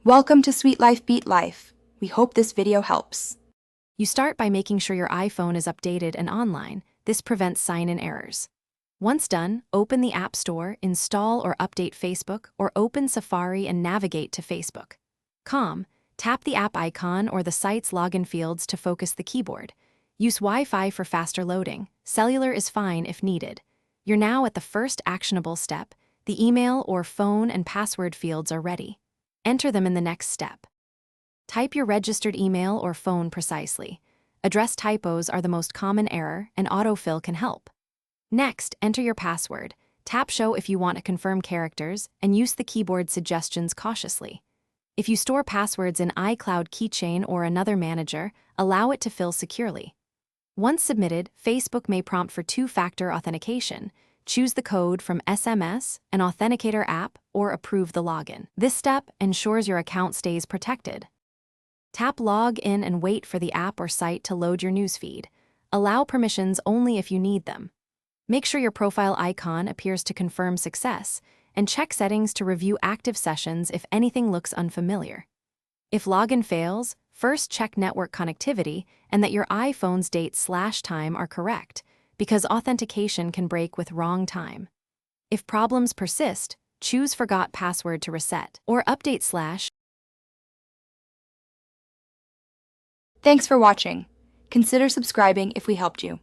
Welcome to Sweet Life Beat Life. We hope this video helps. You start by making sure your iPhone is updated and online. This prevents sign-in errors. Once done, open the App Store, install or update Facebook, or open Safari and navigate to Facebook. Tap the app icon or the site's login fields to focus the keyboard. Use Wi-Fi for faster loading. Cellular is fine if needed. You're now at the first actionable step. The email or phone and password fields are ready. Enter them in the next step. Type your registered email or phone precisely. Address typos are the most common error, and autofill can help. Next, enter your password. Tap Show if you want to confirm characters, and use the keyboard suggestions cautiously. If you store passwords in iCloud Keychain or another manager, allow it to fill securely. Once submitted, Facebook may prompt for two-factor authentication. Choose the code from SMS, an authenticator app, or approve the login. This step ensures your account stays protected. Tap Log in and wait for the app or site to load your newsfeed. Allow permissions only if you need them. Make sure your profile icon appears to confirm success, and check settings to review active sessions if anything looks unfamiliar. If login fails, first check network connectivity and that your iPhone's date/time are correct, because authentication can break with wrong time. If problems persist, choose Forgot Password to reset, or update/. Thanks for watching. Consider subscribing if we helped you.